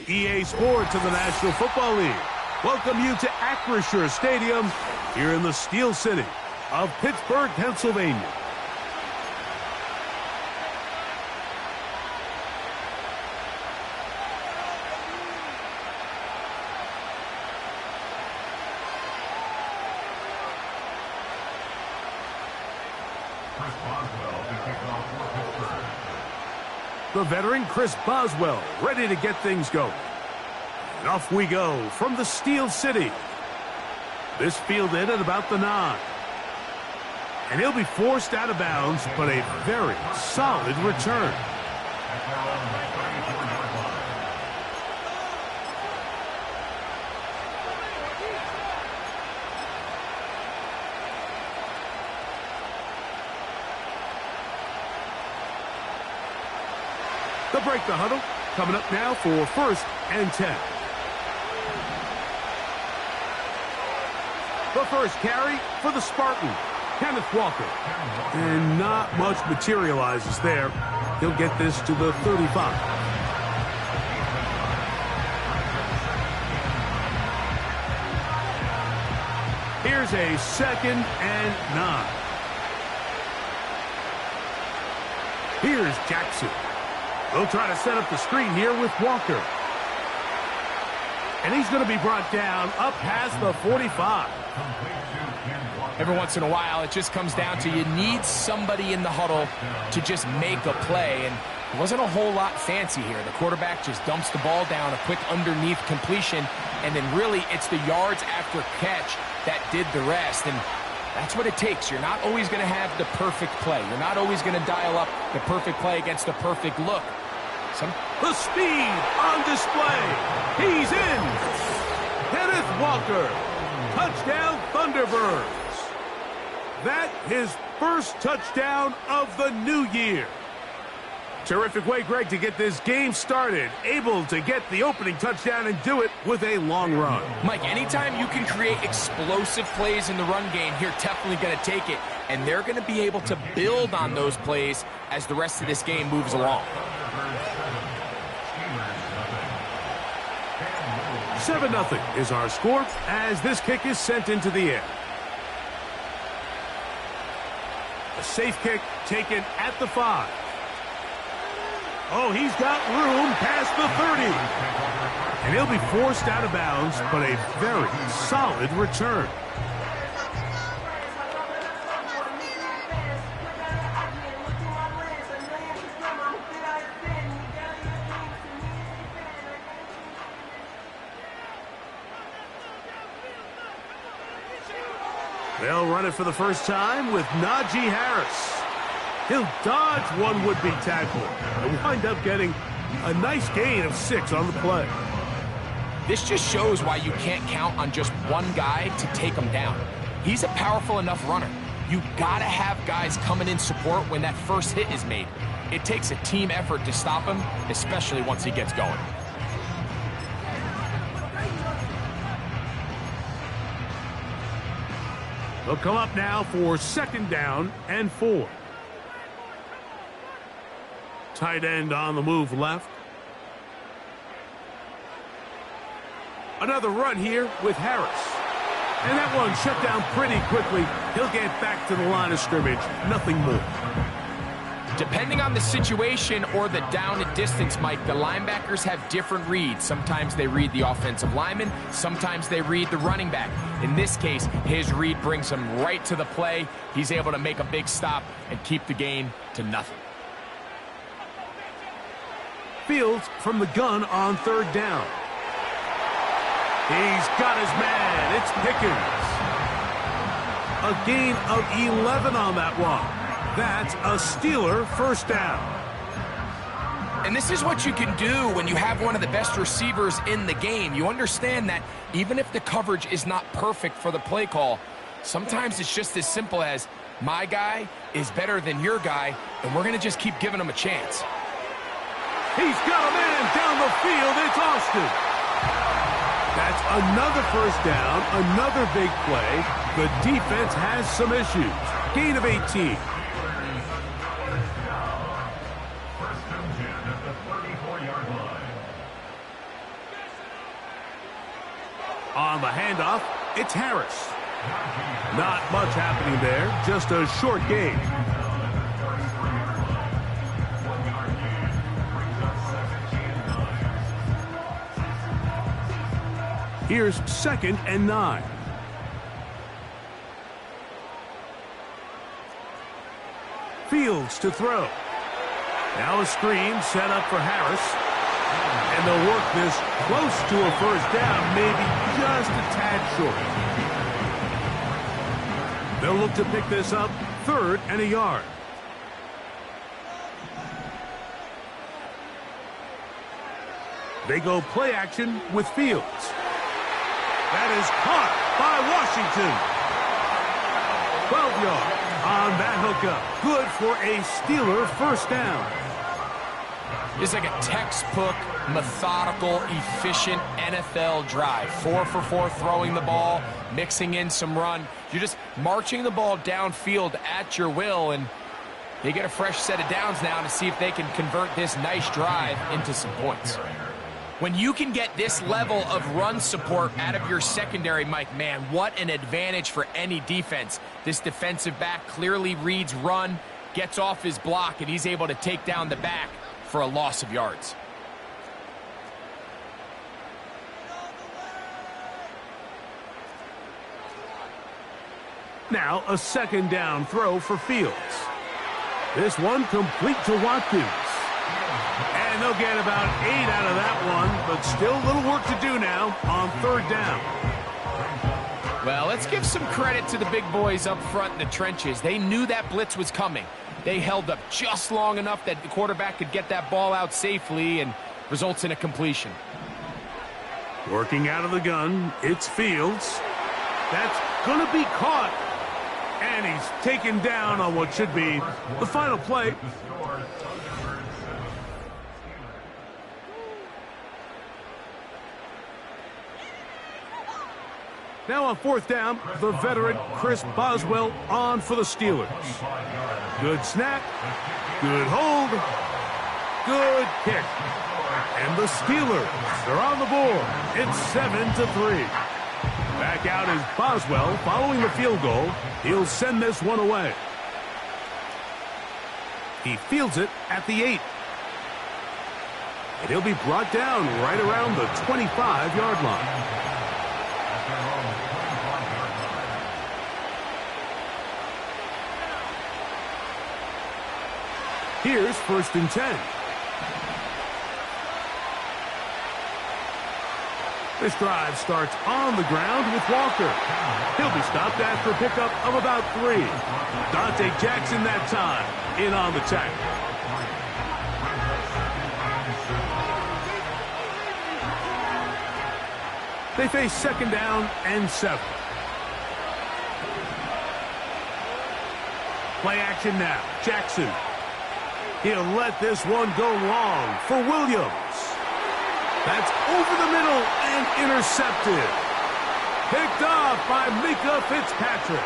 EA Sports of the National Football League welcome you to Acrisure Stadium here in the Steel City of Pittsburgh, Pennsylvania. The veteran Chris Boswell ready to get things going. And off we go from the Steel City. This fielded at about the 9. And he'll be forced out of bounds, but a very solid return. They'll break the huddle. Coming up now for 1st and 10. The first carry for the Spartan, Kenneth Walker. And not much materializes there. He'll get this to the 35. Here's a 2nd and 9. Here's Jackson. They'll try to set up the screen here with Walker. And he's going to be brought down up past the 45. Every once in a while, it just comes down to you need somebody in the huddle to just make a play. And it wasn't a whole lot fancy here. The quarterback just dumps the ball down, a quick underneath completion, and then really it's the yards after catch that did the rest. And that's what it takes. You're not always going to have the perfect play. You're not always going to dial up the perfect play against the perfect look. The speed on display. He's in. Kenneth Walker. Touchdown Thunderbirds. That his first touchdown of the new year. Terrific way, Greg, to get this game started. Able to get the opening touchdown and do it with a long run. Mike, anytime you can create explosive plays in the run game, you're definitely going to take it. And they're going to be able to build on those plays as the rest of this game moves along. 7-0 is our score as this kick is sent into the air. A safe kick taken at the 5. Oh, he's got room past the 30. And he'll be forced out of bounds, but a very solid return. They'll run it for the first time with Najee Harris. He'll dodge one would-be tackle and wind up getting a nice gain of 6 on the play. This just shows why you can't count on just one guy to take him down. He's a powerful enough runner. You gotta have guys coming in support when that first hit is made. It takes a team effort to stop him, especially once he gets going. They'll come up now for 2nd down and 4. Tight end on the move left. Another run here with Harris. And that one shut down pretty quickly. He'll get back to the line of scrimmage. Nothing more. Depending on the situation or the down and distance, Mike, the linebackers have different reads. Sometimes they read the offensive lineman. Sometimes they read the running back. In this case, his read brings him right to the play. He's able to make a big stop and keep the gain to nothing. Fields from the gun on 3rd down. He's got his man. It's Pickens. A gain of 11 on that one. That's a Steeler first down. And this is what you can do when you have one of the best receivers in the game. You understand that even if the coverage is not perfect for the play call, sometimes it's just as simple as my guy is better than your guy, and we're going to just keep giving him a chance. He's got a man down the field. It's Austin. That's another first down, another big play. The defense has some issues. Gain of 18. On the handoff, it's Harris. Not much happening there, just a short gain. Here's 2nd and 9. Fields to throw. Now a screen set up for Harris. And they'll work this close to a first down, maybe just a tad short. They'll look to pick this up 3rd and a yard. They go play action with Fields. That is caught by Washington. 12 yards on that hookup. Good for a Steeler first down. It's like a textbook, methodical, efficient NFL drive. 4 for 4 throwing the ball, mixing in some run. You're just marching the ball downfield at your will, and they get a fresh set of downs now to see if they can convert this nice drive into some points. When you can get this level of run support out of your secondary, Mike, man, what an advantage for any defense. This defensive back clearly reads run, gets off his block, and he's able to take down the back for a loss of yards. Now a 2nd down throw for Fields. This one complete to Watkins. And they'll get about 8 out of that one, but still a little work to do now on 3rd down. Well, let's give some credit to the big boys up front in the trenches. They knew that blitz was coming. They held up just long enough that the quarterback could get that ball out safely and results in a completion. Working out of the gun, it's Fields. That's going to be caught. And he's taken down on what should be the final play. Now on 4th down, the veteran Chris Boswell on for the Steelers. Good snap, good hold, good kick. And the Steelers, they're on the board. It's 7-3. Back out is Boswell following the field goal. He'll send this one away. He fields it at the 8. And he'll be brought down right around the 25-yard line. Here's 1st and 10. This drive starts on the ground with Walker. He'll be stopped after a pickup of about 3. Dante Jackson that time in on the tackle. They face 2nd down and 7. Play action now. Jackson. He'll let this one go long for Williams. That's over the middle and intercepted. Picked off by Mika Fitzpatrick.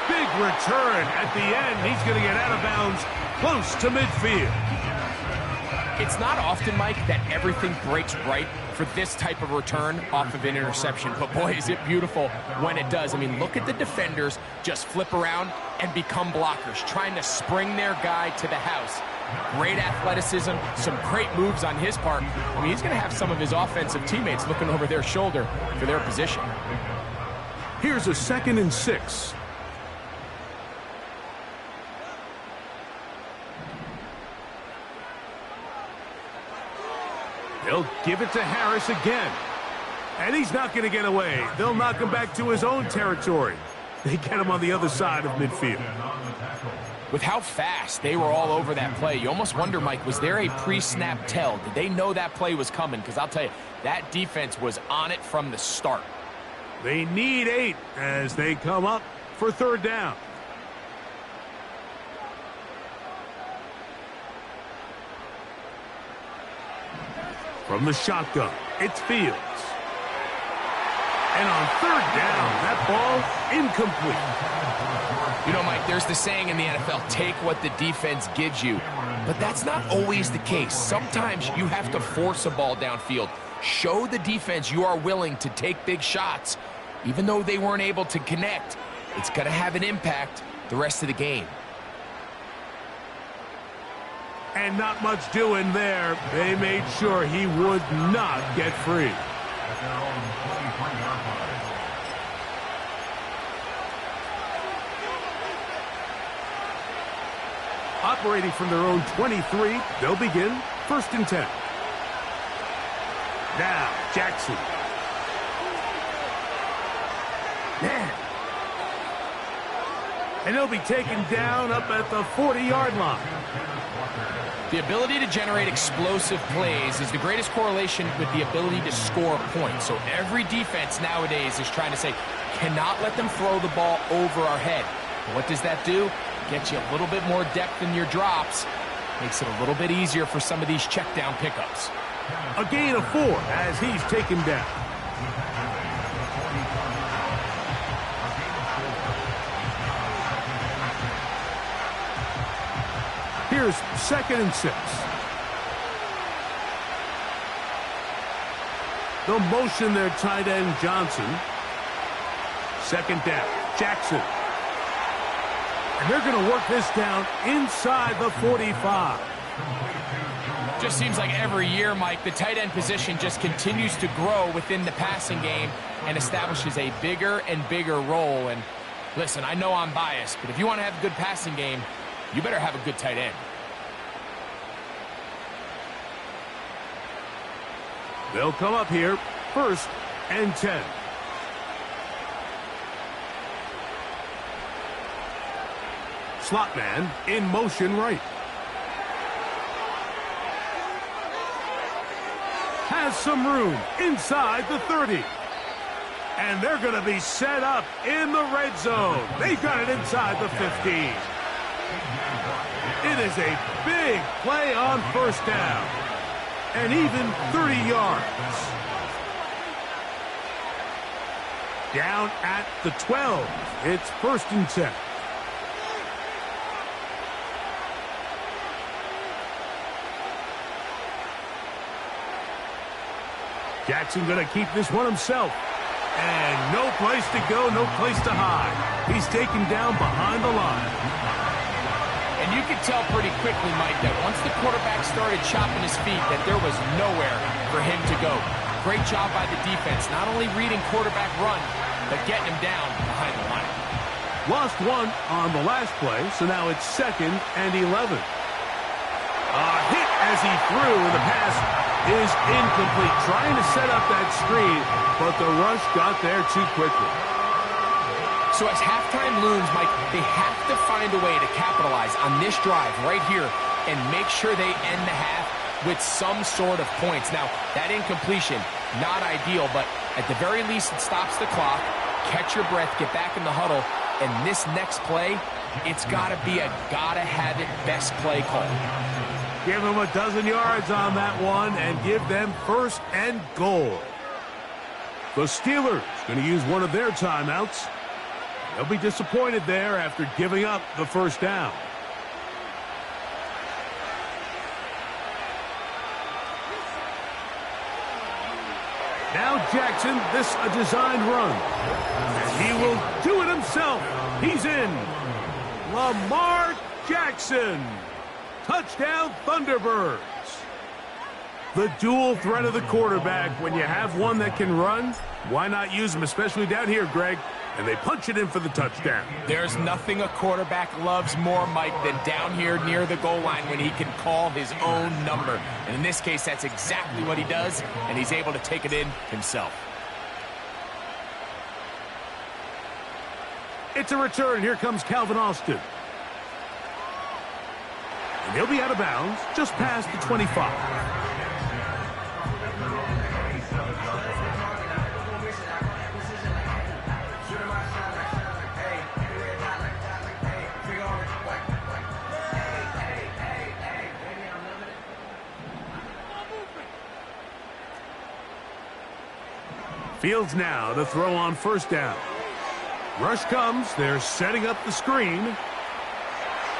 Big return at the end. He's going to get out of bounds close to midfield. It's not often, Mike, that everything breaks right for this type of return off of an interception. But boy, is it beautiful when it does. I mean, look at the defenders just flip around and become blockers, trying to spring their guy to the house. Great athleticism, some great moves on his part. I mean, he's going to have some of his offensive teammates looking over their shoulder for their position. Here's a 2nd and 6. They'll give it to Harris again. And he's not going to get away. They'll knock him back to his own territory. They get him on the other side of midfield. With how fast they were all over that play, you almost wonder, Mike, was there a pre-snap tell? Did they know that play was coming? Because I'll tell you, that defense was on it from the start. They need 8 as they come up for 3rd down. From the shotgun, it's Fields. And on third down, that ball incomplete. You know, Mike, there's the saying in the NFL, take what the defense gives you. But that's not always the case. Sometimes you have to force a ball downfield. Show the defense you are willing to take big shots. Even though they weren't able to connect, it's going to have an impact the rest of the game. And not much doing there. They made sure he would not get free. Operating from their own 23, they'll begin 1st and 10. Now, Jackson. Man. And he'll be taken down up at the 40-yard line. The ability to generate explosive plays is the greatest correlation with the ability to score points. So every defense nowadays is trying to say, cannot let them throw the ball over our head. What does that do? Gets you a little bit more depth in your drops. Makes it a little bit easier for some of these check down pickups. A gain of 4 as he's taken down. Here's 2nd and 6. They'll motion their tight end Johnson. 2nd down, Jackson. And they're going to work this down inside the 45. Just seems like every year, Mike, the tight end position just continues to grow within the passing game and establishes a bigger and bigger role. And listen, I know I'm biased, but if you want to have a good passing game, you better have a good tight end. They'll come up here, 1st and 10. Slot man in motion right. Has some room inside the 30. And they're going to be set up in the red zone. They've got it inside the 15. It is a big play on 1st down. And even 30 yards. Down at the 12. It's 1st and 10. Jackson going to keep this one himself. And no place to go, no place to hide. He's taken down behind the line. And you could tell pretty quickly, Mike, that once the quarterback started chopping his feet, that there was nowhere for him to go. Great job by the defense, not only reading quarterback run, but getting him down behind the line. Lost 1 on the last play, so now it's 2nd and 11. A hit as he threw, and the pass is incomplete. Trying to set up that screen, but the rush got there too quickly. So as halftime looms, Mike, they have to find a way to capitalize on this drive right here and make sure they end the half with some sort of points. Now, that incompletion, not ideal, but at the very least it stops the clock. Catch your breath, get back in the huddle, and this next play, it's got to be a gotta-have-it best play call. Give them a dozen yards on that one and give them 1st and goal. The Steelers going to use one of their timeouts. They'll be disappointed there after giving up the 1st down. Now Jackson, this a designed run. And he will do it himself. He's in. Lamar Jackson. Touchdown, Thunderbirds. The dual threat of the quarterback. When you have one that can run, why not use him, especially down here, Greg? And they punch it in for the touchdown. There's nothing a quarterback loves more, Mike, than down here near the goal line when he can call his own number. And in this case, that's exactly what he does, and he's able to take it in himself. It's a return. Here comes Calvin Austin. And he'll be out of bounds just past the 25. Fields now to throw on first down. Rush comes. They're setting up the screen.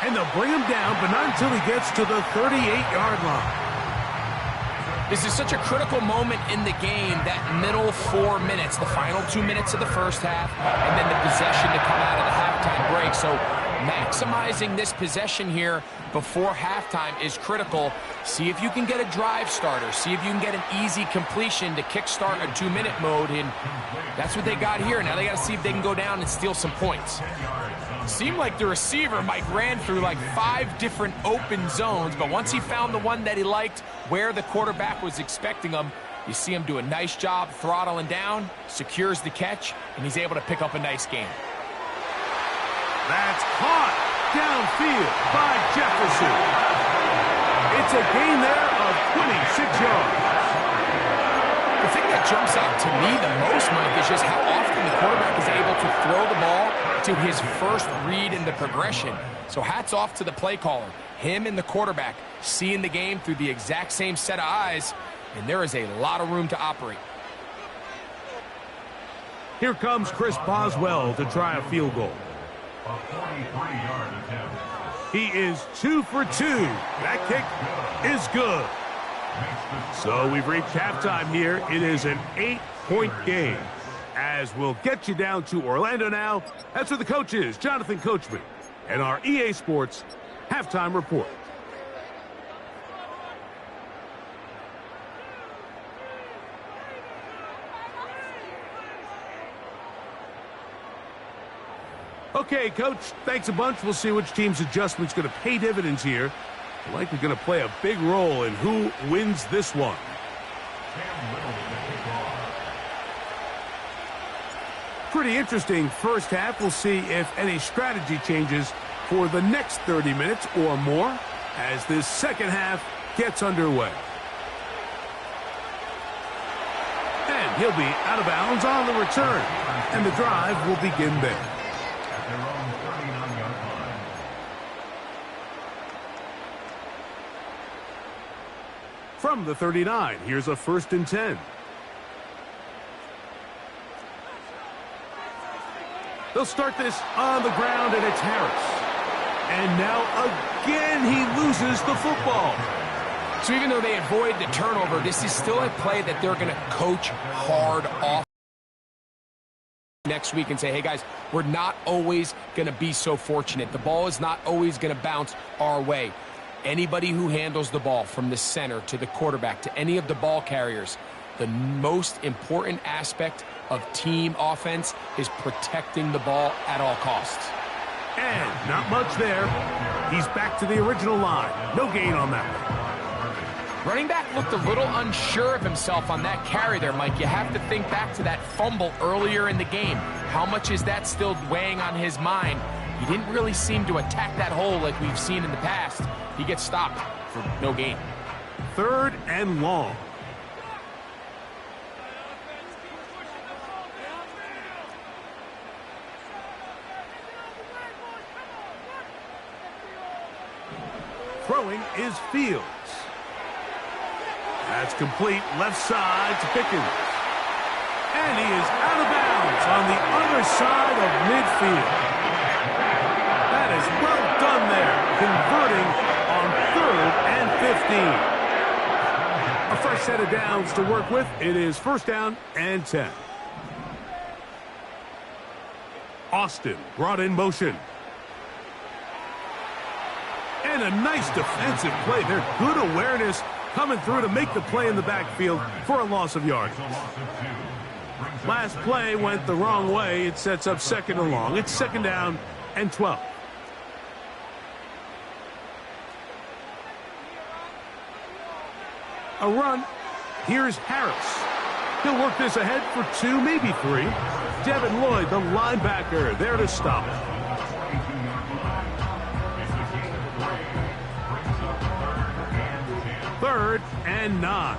And they'll bring him down, but not until he gets to the 38-yard line. This is such a critical moment in the game, that middle 4 minutes, the final 2 minutes of the first half, and then the possession to come out of the halftime break. So maximizing this possession here before halftime is critical. See if you can get a drive starter. See if you can get an easy completion to kickstart a 2-minute mode, and that's what they got here. Now they got to see if they can go down and steal some points. Seemed like the receiver, Mike, ran through like 5 different open zones, but once he found the one that he liked where the quarterback was expecting him, you see him do a nice job throttling down, secures the catch, and he's able to pick up a nice gain. That's caught downfield by Jefferson. It's a gain there of 26 yards. The thing that jumps out to me the most, Mike, is just how often the quarterback is able to throw the ball to his first read in the progression. So hats off to the play caller. Him and the quarterback seeing the game through the exact same set of eyes, and there is a lot of room to operate. Here comes Chris Boswell to try a field goal. A 43-yard attempt. He is 2 for 2. That kick is good. So we've reached halftime here. It is an 8-point game. As we'll get you down to Orlando now. That's where the coach is, Jonathan Coachman, and our EA Sports halftime report. Okay, Coach, thanks a bunch. We'll see which team's adjustment's going to pay dividends here. Likely going to play a big role in who wins this one. Pretty interesting first half. We'll see if any strategy changes for the next 30 minutes or more as this second half gets underway. And he'll be out of bounds on the return, and the drive will begin there. At their own 39-yard line. From the 39, here's a 1st and 10. They'll start this on the ground, and it's Harris. And now again he loses the football. So even though they avoid the turnover, this is still a play that they're going to coach hard off next week and say, hey guys, we're not always going to be so fortunate. The ball is not always going to bounce our way. Anybody who handles the ball from the center to the quarterback to any of the ball carriers, the most important aspect of team offense is protecting the ball at all costs. And not much there. He's back to the original line. No gain on that one. Running back looked a little unsure of himself on that carry there, Mike. You have to think back to that fumble earlier in the game. How much is that still weighing on his mind? He didn't really seem to attack that hole like we've seen in the past. He gets stopped for no gain. 3rd and long. Throwing is Fields. That's complete, left side to Pickens. And he is out of bounds on the other side of midfield. That is well done there, converting on 3rd and 15. A fresh set of downs to work with. It is 1st down and 10. Austin brought in motion. And a nice defensive play there. Good awareness coming through to make the play in the backfield for a loss of yardage. Last play went the wrong way. It sets up 2nd and long. It's 2nd down and 12. A run. Here's Harris. He'll work this ahead for 2, maybe 3. Devin Lloyd, the linebacker, there to stop. 3rd and 9.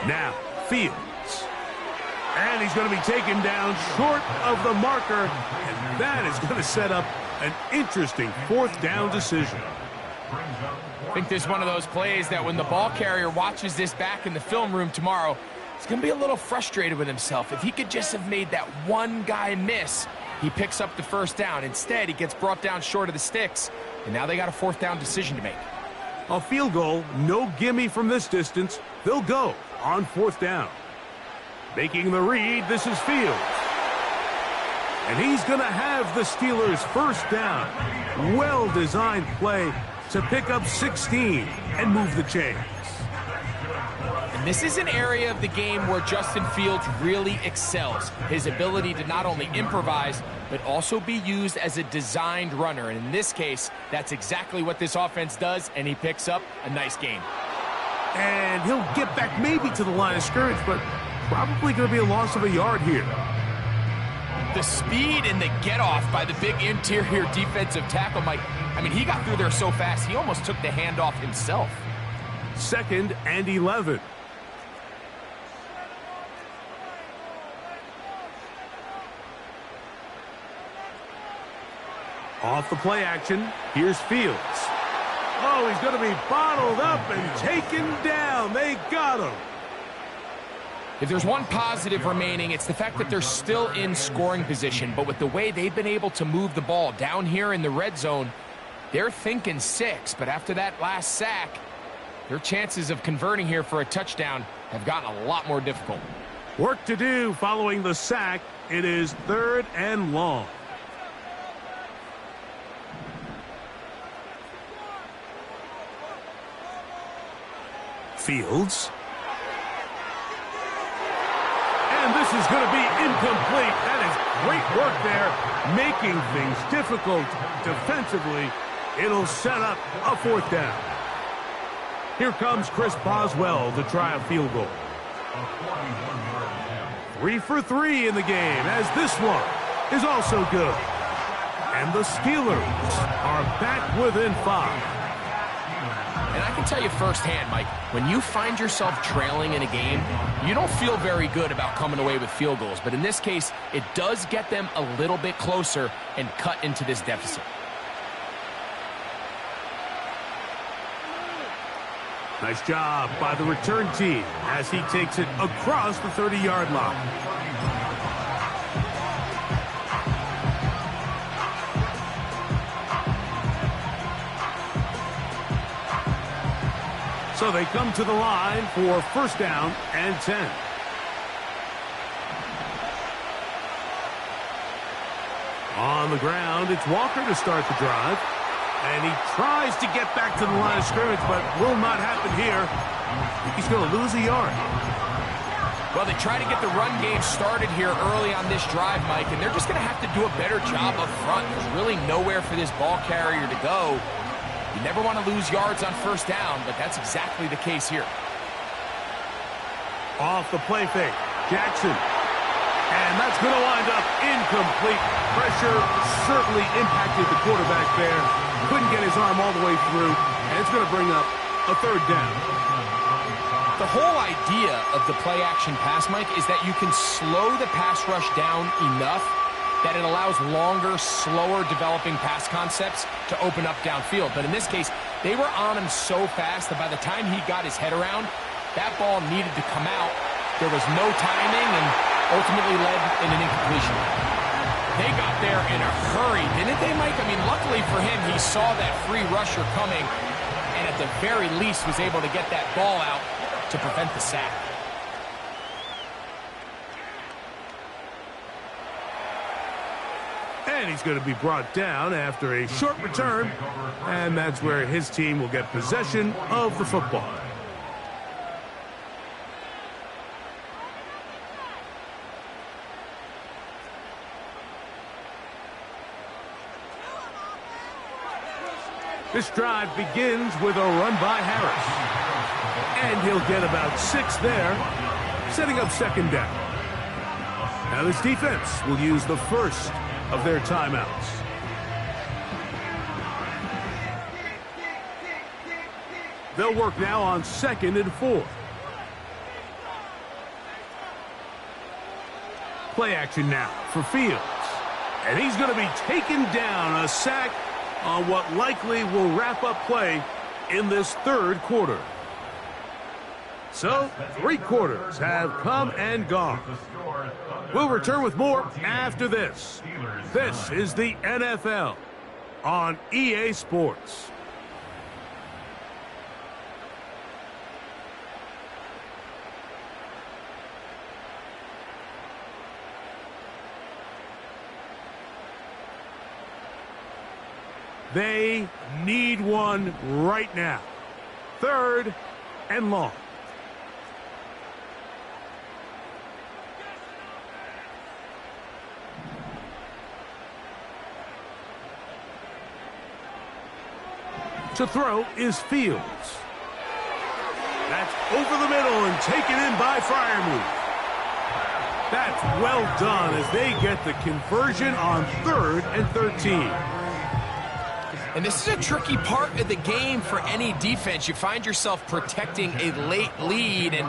Now, Fields. And he's going to be taken down short of the marker. And that is going to set up an interesting fourth down decision. I think this is one of those plays that when the ball carrier watches this back in the film room tomorrow, he's going to be a little frustrated with himself. If he could just have made that one guy miss, he picks up the first down. Instead, he gets brought down short of the sticks, and now they got a fourth down decision to make. A field goal, no gimme from this distance. They'll go on fourth down. Making the read, this is Fields. And he's going to have the Steelers' first down. Well-designed play to pick up 16 and move the chains. And this is an area of the game where Justin Fields really excels. His ability to not only improvise, but also be used as a designed runner. And in this case, that's exactly what this offense does, and he picks up a nice gain. And he'll get back maybe to the line of scrimmage, but probably going to be a loss of a yard here. The speed and the get-off by the big interior defensive tackle, Mike. I mean, he got through there so fast, he almost took the handoff himself. 2nd and 11. Off the play action, here's Fields. Oh, he's going to be bottled up and taken down. They got him. If there's one positive remaining, it's the fact that they're still in scoring position. But with the way they've been able to move the ball down here in the red zone, they're thinking 6. But after that last sack, their chances of converting here for a touchdown have gotten a lot more difficult. Work to do following the sack. It is 3rd and long. Fields. And this is going to be incomplete. That is great work there, making things difficult defensively. It'll set up a 4th down. Here comes Chris Boswell to try a field goal. 3 for 3 in the game, as this one is also good. And the Steelers are back within 5. And I can tell you firsthand, Mike, when you find yourself trailing in a game, you don't feel very good about coming away with field goals. But in this case, it does get them a little bit closer and cut into this deficit. Nice job by the return team as he takes it across the 30-yard line. So they come to the line for 1st down and 10. On the ground, it's Walker to start the drive. And he tries to get back to the line of scrimmage, but will not happen here. He's going to lose a yard. Well, they try to get the run game started here early on this drive, Mike, and they're just going to have to do a better job up front. There's really nowhere for this ball carrier to go. You never want to lose yards on 1st down, but that's exactly the case here. Off the play fake, Jackson. And that's going to wind up incomplete. Pressure certainly impacted the quarterback there. Couldn't get his arm all the way through, and it's going to bring up a 3rd down. The whole idea of the play-action pass, Mike, is that you can slow the pass rush down enough that it allows longer, slower developing pass concepts to open up downfield. But in this case, they were on him so fast that by the time he got his head around, that ball needed to come out. There was no timing and ultimately led in an incompletion. They got there in a hurry, didn't they, Mike? I mean, luckily for him, he saw that free rusher coming and at the very least was able to get that ball out to prevent the sack. And he's going to be brought down after a short return, and that's where his team will get possession of the football. This drive begins with a run by Harris. And he'll get about 6 there, setting up 2nd down. Now this defense will use the first of their timeouts. They'll work now on 2nd and 4. Play action now for Fields. And he's going to be taken down, a sack on what likely will wrap up play in this third quarter. So, 3 quarters have come and gone. We'll return with more after this. This is the NFL on EA Sports. They need one right now. 3rd and long. To throw is Fields. That's over the middle and taken in by Freiermuth. That's well done as they get the conversion on 3rd and 13. And this is a tricky part of the game for any defense. You find yourself protecting a late lead, and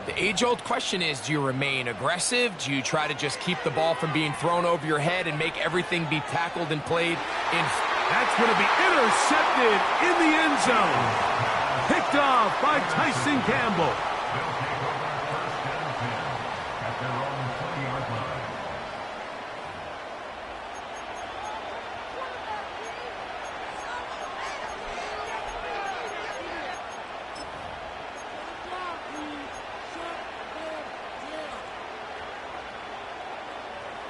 the age-old question is, do you remain aggressive? Do you try to just keep the ball from being thrown over your head and make everything be tackled and played in? That's going to be intercepted in the end zone. Picked off by Tyson Campbell.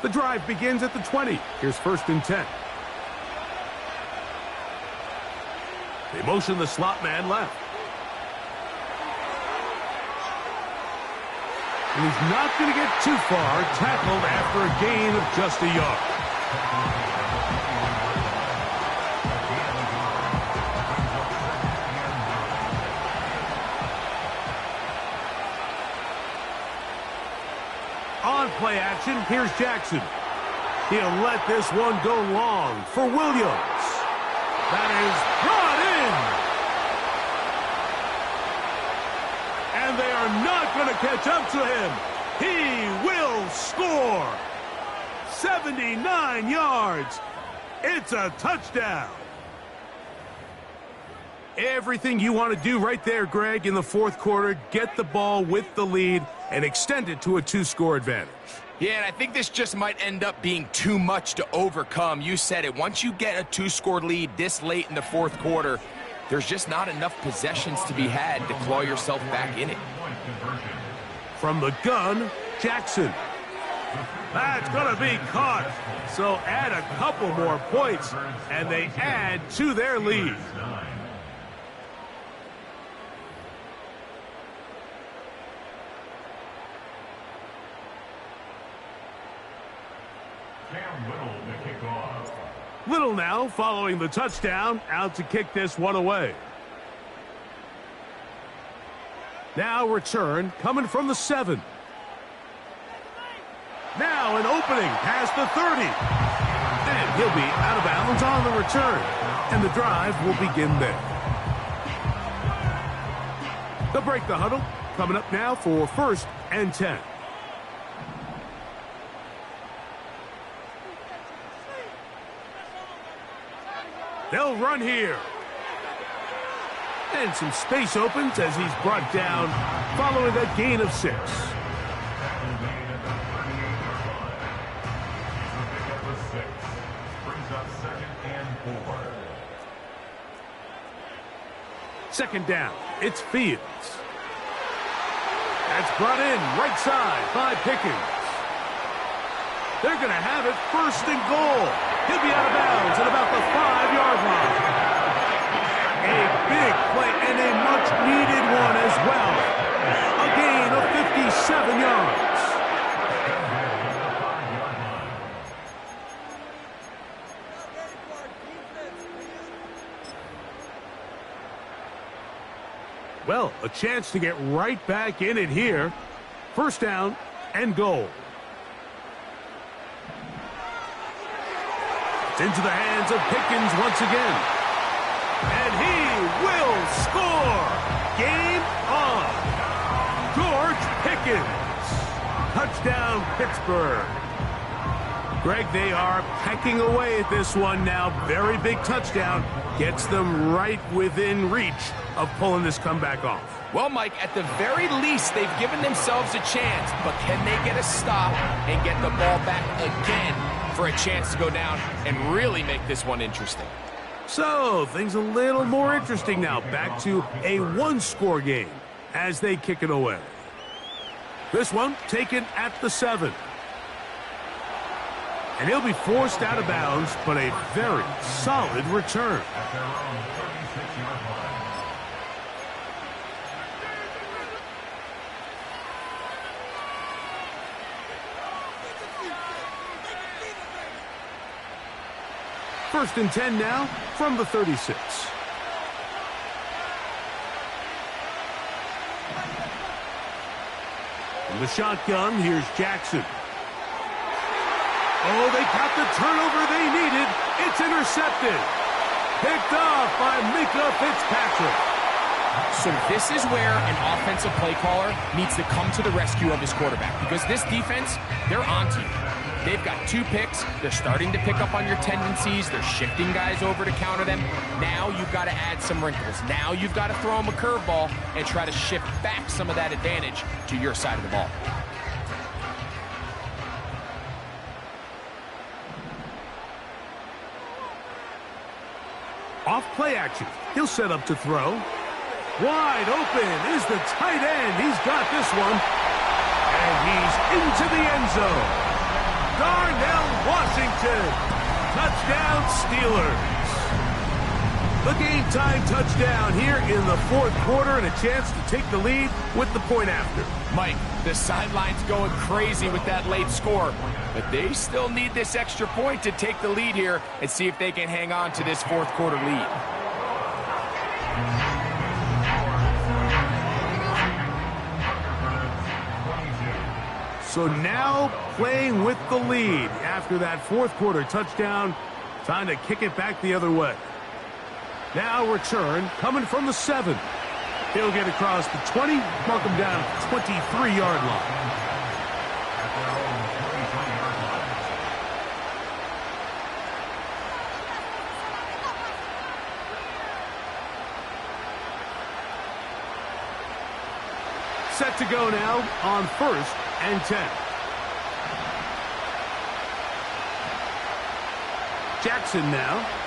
The drive begins at the 20. Here's 1st and 10. They motion the slot man left. And he's not going to get too far, tackled after a gain of just a yard. On play action, here's Jackson. He'll let this one go long for Williams. That is brought in. And they are not going to catch up to him. He will score. 79 yards. It's a touchdown. Everything you want to do right there, Greg, in the 4th quarter, get the ball with the lead and extend it to a 2-score advantage. Yeah, and I think this just might end up being too much to overcome. You said it. Once you get a 2-score lead this late in the 4th quarter, there's just not enough possessions to be had to claw yourself back in it. From the gun, Jackson. That's going to be caught. So add a couple more points, and they add to their lead. Little now following the touchdown, out to kick this one away. Now return coming from the 7. Now an opening past the 30. And he'll be out of bounds on the return. And the drive will begin there. They'll break the huddle. Coming up now for 1st and 10. They'll run here. And some space opens as he's brought down following that gain of 6. Second down, it's Fields. That's brought in right side by Pickens. They're going to have it 1st and goal. He'll be out of bounds at about the 5-yard line. A big play and a much-needed one as well. A gain of 57 yards. Well, a chance to get right back in it here. 1st down and goal. It's into the hands of Pickens once again. And he will score. Game on. George Pickens. Touchdown, Pittsburgh. Greg, they are pecking away at this one now. Very big touchdown. Gets them right within reach of pulling this comeback off. Well, Mike, at the very least, they've given themselves a chance. But can they get a stop and get the ball back again for a chance to go down and really make this one interesting? So, things a little more interesting now. Back to a one-score game as they kick it away. This one taken at the 7. And he'll be forced out of bounds, but a very solid return. At their own 36-yard line. First and 10 now from the 36. In the shotgun, here's Jackson. Oh, they got the turnover they needed. It's intercepted. Picked off by Mika Fitzpatrick. So this is where an offensive play caller needs to come to the rescue of his quarterback, because this defense, they're onto you. They've got 2 picks. They're starting to pick up on your tendencies. They're shifting guys over to counter them. Now you've got to add some wrinkles. Now you've got to throw them a curveball and try to shift back some of that advantage to your side of the ball. Off play action. He'll set up to throw. Wide open is the tight end. He's got this one. And he's into the end zone. Darnell Washington. Touchdown Steelers. The game-time touchdown here in the 4th quarter, and a chance to take the lead with the point after. Mike, the sideline's going crazy with that late score, but they still need this extra point to take the lead here and see if they can hang on to this 4th quarter lead. So now playing with the lead after that 4th quarter touchdown. Time to kick it back the other way. Now return coming from the 7. He'll get across the 20, mark him down at the 23-yard line. At their own 23-yard line. Set to go now on 1st and 10. Jackson now.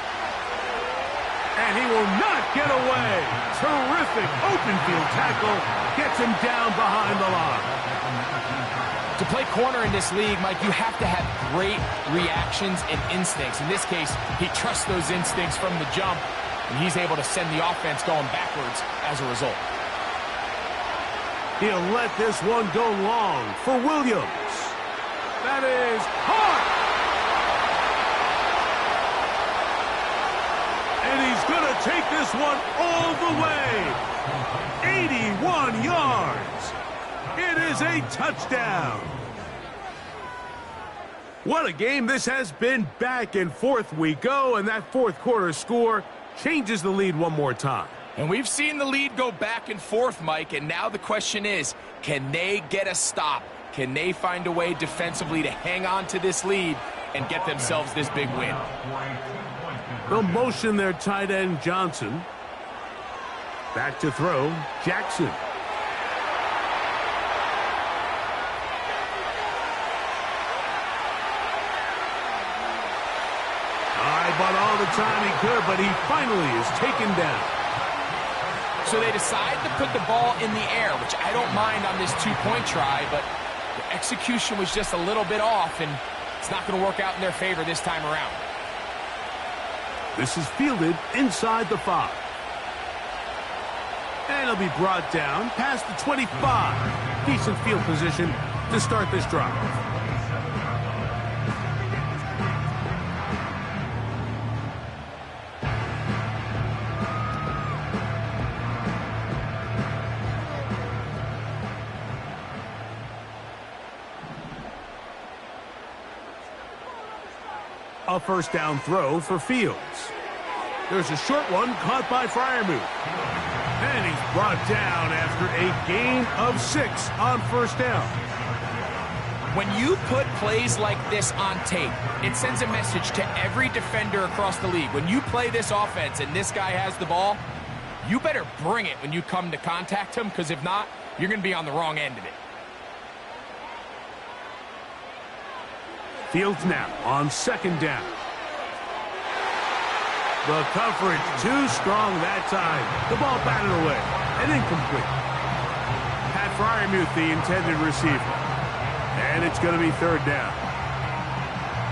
And he will not get away. Terrific open field tackle. Gets him down behind the line. To play corner in this league, Mike, you have to have great reactions and instincts. In this case, he trusts those instincts from the jump, and he's able to send the offense going backwards as a result. He'll let this one go long for Williams. That is caught. And he's going to take this one all the way. 81 yards. It is a touchdown. What a game this has been. Back and forth we go, and that 4th quarter score changes the lead one more time. And we've seen the lead go back and forth, Mike, and now the question is, can they get a stop? Can they find a way defensively to hang on to this lead and get themselves this big win? They'll motion their tight end, Johnson. Back to throw, Jackson. I bought all the time he could, but he finally is taken down. So they decide to put the ball in the air, which I don't mind on this 2-point try, but the execution was just a little bit off, and it's not going to work out in their favor this time around. This is fielded inside the 5. And it'll be brought down past the 25. Decent field position to start this drive. A first down throw for Fields. There's a short one caught by Freiermuth. And he's brought down after a gain of 6 on first down. When you put plays like this on tape, it sends a message to every defender across the league. When you play this offense and this guy has the ball, you better bring it when you come to contact him, because if not, you're going to be on the wrong end of it. Fields now on second down. The coverage too strong that time. The ball batted away and incomplete. Pat Fryermuth, the intended receiver. And it's going to be third down.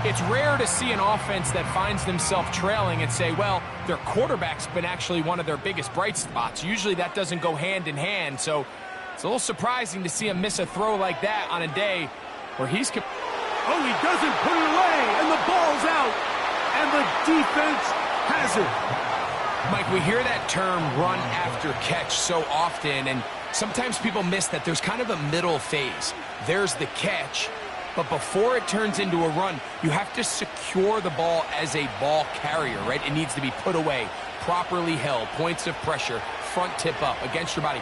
It's rare to see an offense that finds themselves trailing and say, well, their quarterback's been actually one of their biggest bright spots. Usually that doesn't go hand in hand, so it's a little surprising to see him miss a throw like that on a day where he's... Oh, he doesn't put it away, and the ball's out, and the defense has it. Mike, we hear that term run after catch so often, and sometimes people miss that there's kind of a middle phase. There's the catch, but before it turns into a run, you have to secure the ball as a ball carrier, right? It needs to be put away, properly held, points of pressure, front tip up against your body.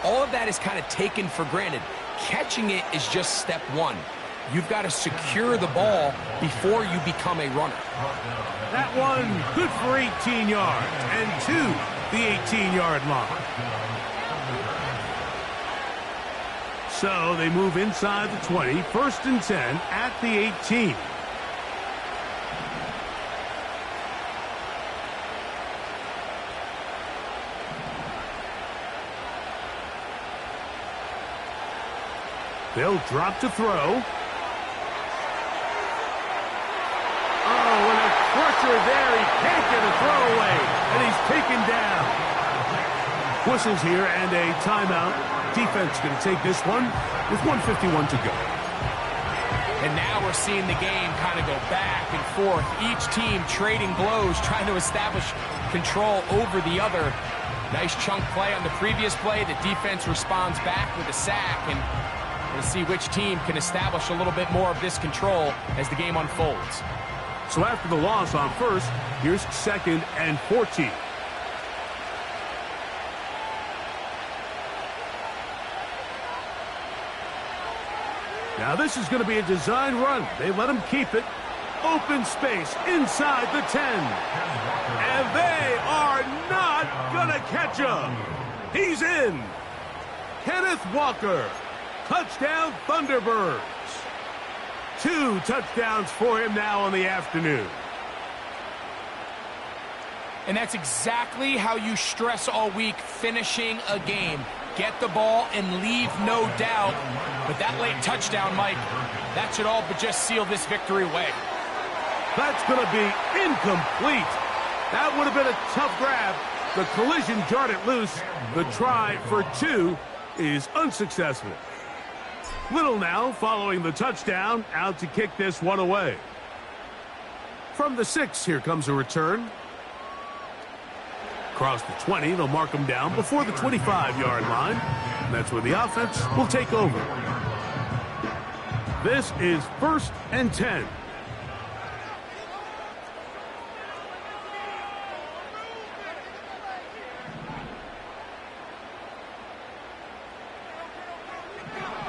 All of that is kind of taken for granted. Catching it is just step one. You've got to secure the ball before you become a runner. That one good for 18 yards and to the 18-yard line. So they move inside the 20, first and 10 at the 18. They'll drop to throw. There, he can't get a throw away, and he's taken down. Whistles here and a timeout. Defense going to take this one with 1:51 to go. And now we're seeing the game kind of go back and forth. Each team trading blows, trying to establish control over the other. Nice chunk play on the previous play. The defense responds back with a sack, and we'll see which team can establish a little bit more of this control as the game unfolds. So after the loss on first, here's second and 14. Now this is going to be a design run. They let him keep it. Open space inside the 10. And they are not going to catch him. He's in. Kenneth Walker. Touchdown Thunderbirds. 2 touchdowns for him now on the afternoon. And that's exactly how you stress all week, finishing a game. Get the ball and leave no doubt. But that late touchdown, Mike, that should all but just seal this victory away. That's going to be incomplete. That would have been a tough grab. The collision jarred it loose. The try for 2 is unsuccessful. Little now following the touchdown, out to kick this one away. From the 6, here comes a return. Across the 20, they'll mark him down before the 25-yard line. And that's where the offense will take over. This is first and 10.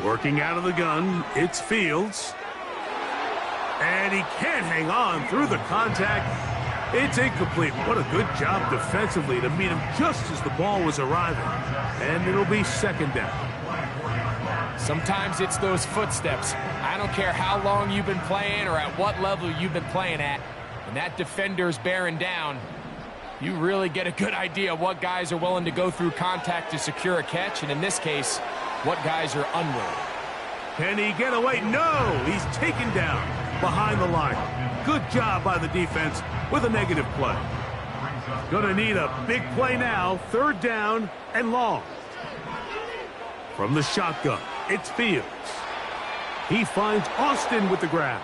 Working out of the gun, it's Fields. And he can't hang on through the contact. It's incomplete. What a good job defensively to meet him just as the ball was arriving. And it'll be second down. Sometimes it's those footsteps. I don't care how long you've been playing or at what level you've been playing at. When that defender's bearing down, you really get a good idea of what guys are willing to go through contact to secure a catch. And in this case, what guys are unwilling. Can he get away? No! He's taken down behind the line. Good job by the defense with a negative play. Gonna need a big play now. Third down and long. From the shotgun, it's Fields. He finds Austin with the grab.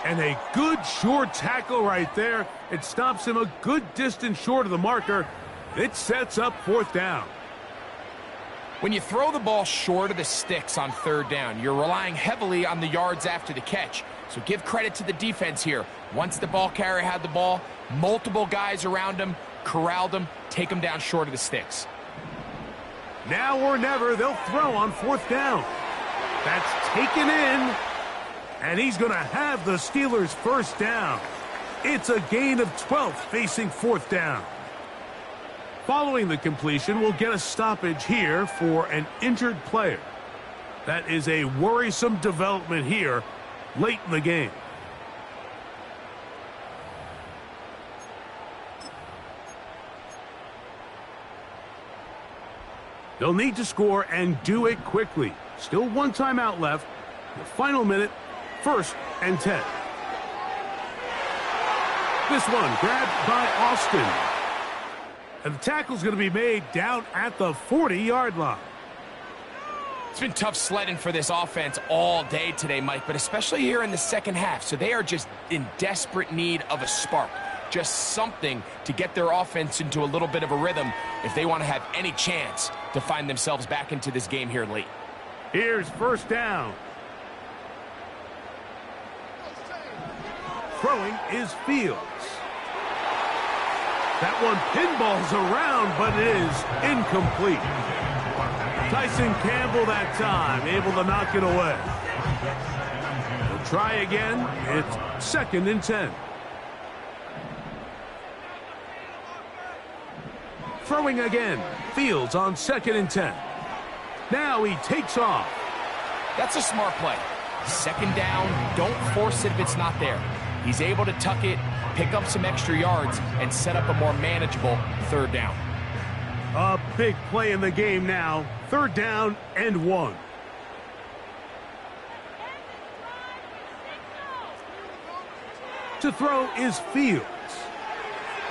And a good short tackle right there. It stops him a good distance short of the marker. It sets up fourth down. When you throw the ball short of the sticks on third down, you're relying heavily on the yards after the catch. So give credit to the defense here. Once the ball carrier had the ball, multiple guys around him, corralled him, take him down short of the sticks. Now or never, they'll throw on fourth down. That's taken in And he's going to have the Steelers first down. It's a gain of 12 facing fourth down. Following the completion, we'll get a stoppage here for an injured player. That is a worrisome development here late in the game. They'll need to score and do it quickly. Still one timeout left. The final minute, 1st and 10. This one grabbed by Austin. And the tackle's going to be made down at the 40-yard line. It's been tough sledding for this offense all day today, Mike, but especially here in the second half. So they are just in desperate need of a spark. Just something to get their offense into a little bit of a rhythm if they want to have any chance to find themselves back into this game here late. Here's first down. Throwing is Fields. That one pinballs around, but it is incomplete. Tyson Campbell that time, able to knock it away. We'll try again. It's 2nd and 10. Throwing again. Fields on 2nd and 10. Now he takes off. That's a smart play. 2nd down, don't force it if it's not there. He's able to tuck it, pick up some extra yards, and set up a more manageable 3rd down. A big play in the game now. 3rd down and 1. To throw is Fields.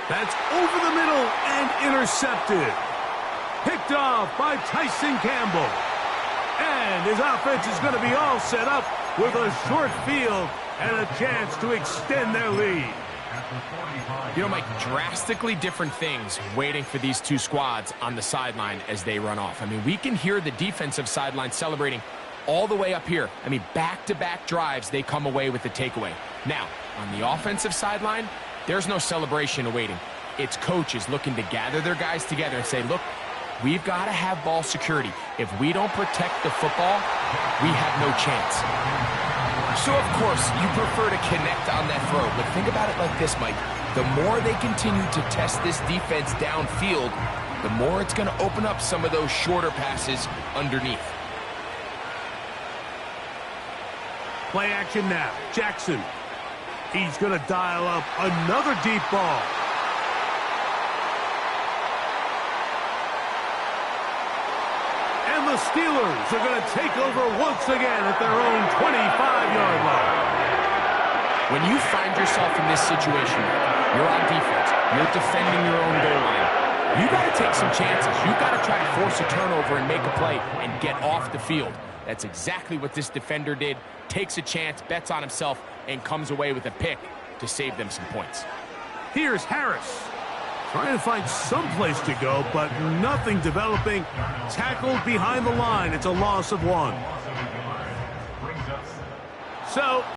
That's over the middle and intercepted. Picked off by Tyson Campbell. And his offense is going to be all set up with a short field and a chance to extend their lead. You know, Mike, drastically different things waiting for these two squads on the sideline as they run off. I mean, we can hear the defensive sideline celebrating all the way up here. I mean, back-to-back drives, they come away with the takeaway. Now, on the offensive sideline, there's no celebration awaiting. It's coaches looking to gather their guys together and say, look, we've got to have ball security. If we don't protect the football, we have no chance. So, of course, you prefer to connect on that throw, but think about it like this, Mike. The more they continue to test this defense downfield, the more it's going to open up some of those shorter passes underneath. Play action now. Jackson. He's going to dial up another deep ball. And the Steelers are going to take over once again at their own 25-yard line. When you find yourself in this situation, you're on defense, you're defending your own goal line, you got to take some chances. You got to try to force a turnover and make a play and get off the field. That's exactly what this defender did. Takes a chance, bets on himself, and comes away with a pick to save them some points. Here's Harris. Trying to find some place to go, but nothing developing. Tackled behind the line. It's a loss of 1. So